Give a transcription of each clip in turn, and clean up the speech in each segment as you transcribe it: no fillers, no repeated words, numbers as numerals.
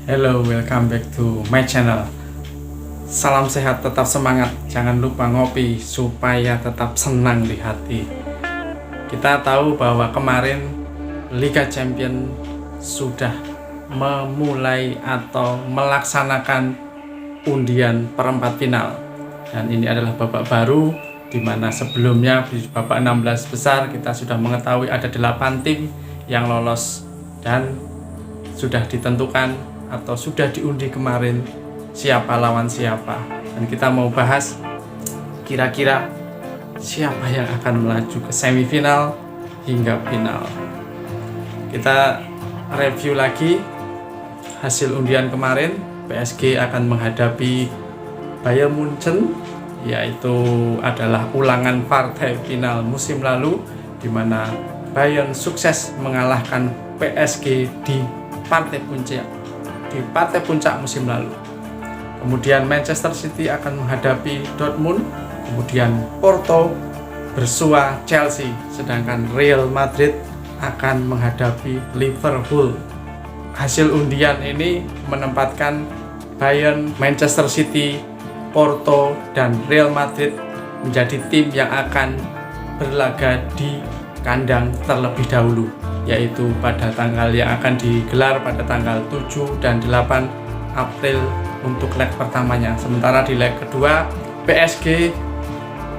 Hello, welcome back to my channel. Salam sehat, tetap semangat. Jangan lupa ngopi supaya tetap senang di hati. Kita tahu bahwa kemarin Liga Champions sudah memulai atau melaksanakan undian perempat final. Dan ini adalah babak baru, di mana sebelumnya di babak 16 besar kita sudah mengetahui ada 8 tim yang lolos dan sudah ditentukan atau sudah diundi kemarin siapa lawan siapa, dan kita mau bahas kira-kira siapa yang akan melaju ke semifinal hingga final. Kita review lagi hasil undian kemarin. PSG akan menghadapi Bayern Munchen, yaitu adalah ulangan partai final musim lalu, di mana Bayern sukses mengalahkan PSG di partai puncak musim lalu. Kemudian Manchester City akan menghadapi Dortmund, kemudian Porto bersua Chelsea, sedangkan Real Madrid akan menghadapi Liverpool. Hasil undian ini menempatkan Bayern, Manchester City, Porto, dan Real Madrid menjadi tim yang akan berlaga di kandang terlebih dahulu, yaitu pada tanggal yang akan digelar pada tanggal 7 dan 8 April untuk leg pertamanya. Sementara di leg kedua, PSG,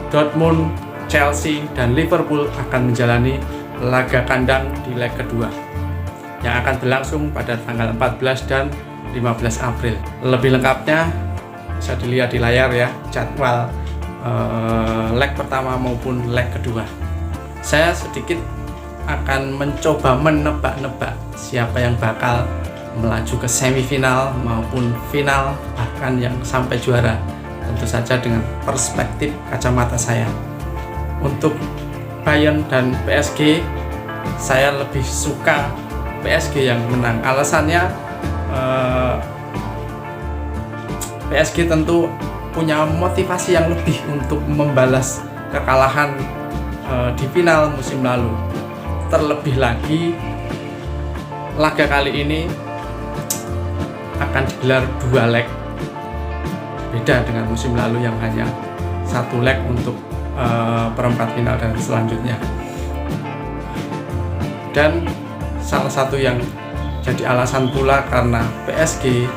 Dortmund, Chelsea, dan Liverpool akan menjalani laga kandang di leg kedua yang akan berlangsung pada tanggal 14 dan 15 April. Lebih lengkapnya bisa dilihat di layar ya, jadwal leg pertama maupun leg kedua. Saya sedikit akan mencoba menebak-nebak siapa yang bakal melaju ke semifinal maupun final, bahkan yang sampai juara, tentu saja dengan perspektif kacamata saya. Untuk Bayern dan PSG, saya lebih suka PSG yang menang. Alasannya PSG tentu punya motivasi yang lebih untuk membalas kekalahan di final musim lalu. Terlebih lagi, laga kali ini akan digelar 2 leg, beda dengan musim lalu yang hanya 1 leg untuk perempat final dan selanjutnya. Dan salah satu yang jadi alasan pula karena PSG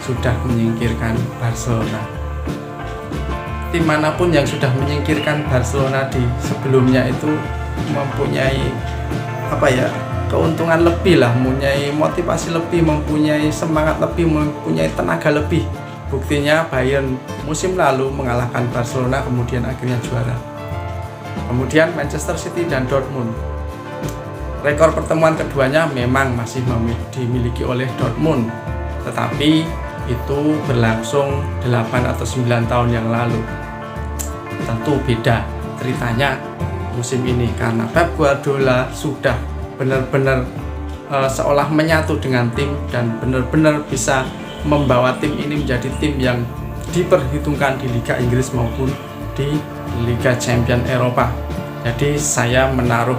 sudah menyingkirkan Barcelona. Tim manapun yang sudah menyingkirkan Barcelona di sebelumnya itu mempunyai keuntungan lebih lah, mempunyai motivasi lebih, mempunyai semangat lebih, mempunyai tenaga lebih. Buktinya Bayern musim lalu mengalahkan Barcelona, kemudian akhirnya juara. Kemudian Manchester City dan Dortmund, rekor pertemuan keduanya memang masih dimiliki oleh Dortmund, tetapi itu berlangsung 8 atau 9 tahun yang lalu. Tentu beda ceritanya musim ini karena Pep Guardiola sudah benar-benar seolah menyatu dengan tim dan benar-benar bisa membawa tim ini menjadi tim yang diperhitungkan di Liga Inggris maupun di Liga Champions Eropa. Jadi saya menaruh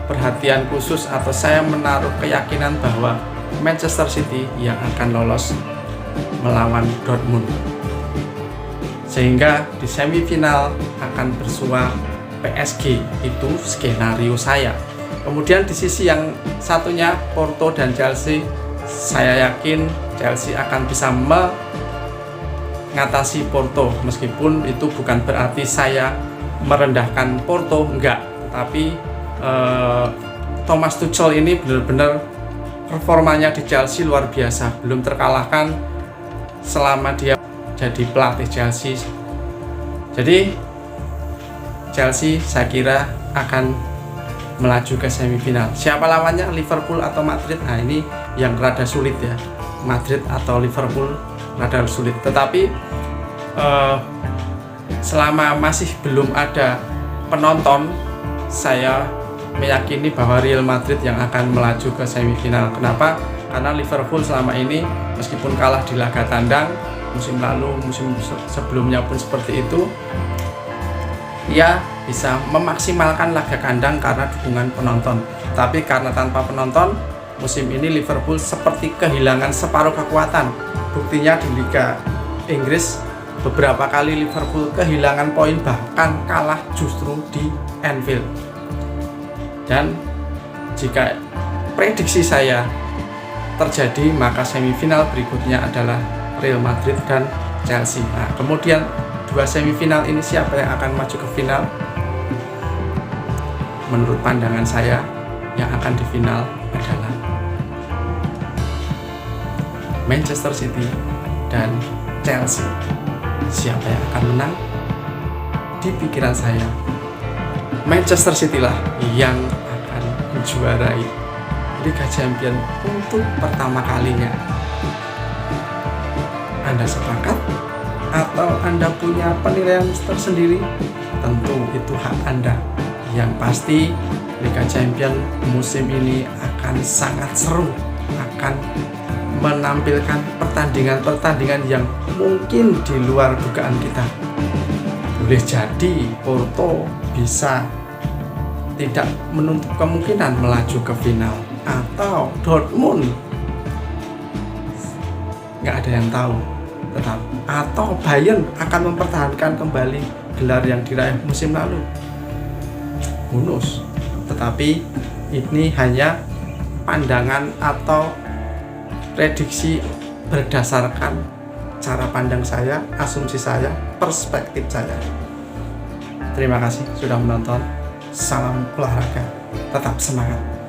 perhatian khusus atau saya menaruh keyakinan bahwa Manchester City yang akan lolos melawan Dortmund, sehingga di semifinal akan bersua PSG. Itu skenario saya. Kemudian di sisi yang satunya, Porto dan Chelsea, saya yakin Chelsea akan bisa mengatasi Porto, meskipun itu bukan berarti saya merendahkan Porto, enggak. Tapi Thomas Tuchel ini benar-benar performanya di Chelsea luar biasa, belum terkalahkan selama dia jadi pelatih Chelsea. Jadi Chelsea saya kira akan melaju ke semifinal. Siapa lawannya, Liverpool atau Madrid? Nah, ini yang rada sulit ya, Madrid atau Liverpool rada sulit. Tetapi selama masih belum ada penonton, saya meyakini bahwa Real Madrid yang akan melaju ke semifinal. Kenapa? Karena Liverpool selama ini meskipun kalah di laga tandang musim lalu, musim sebelumnya pun seperti itu, ia bisa memaksimalkan laga kandang karena dukungan penonton. Tapi karena tanpa penonton, musim ini Liverpool seperti kehilangan separuh kekuatan. Buktinya di Liga Inggris beberapa kali Liverpool kehilangan poin, bahkan kalah justru di Anfield. Dan jika prediksi saya terjadi, maka semifinal berikutnya adalah Real Madrid dan Chelsea. Nah, kemudian dua semifinal ini siapa yang akan maju ke final? Menurut pandangan saya, yang akan di final adalah Manchester City dan Chelsea. Siapa yang akan menang? Di pikiran saya, Manchester City lah yang akan menjuarai Liga Champions untuk pertama kalinya. Anda sepakat? Atau Anda punya penilaian tersendiri? Tentu itu hak Anda. Yang pasti Liga Champions musim ini akan sangat seru, akan menampilkan pertandingan-pertandingan yang mungkin di luar dugaan kita. Boleh jadi Porto bisa tidak menutup kemungkinan melaju ke final, atau Dortmund, nggak ada yang tahu, atau Bayern akan mempertahankan kembali gelar yang diraih musim lalu. Who knows? Tetapi ini hanya pandangan atau prediksi berdasarkan cara pandang saya, asumsi saya, perspektif saya. Terima kasih sudah menonton. Salam olahraga, tetap semangat.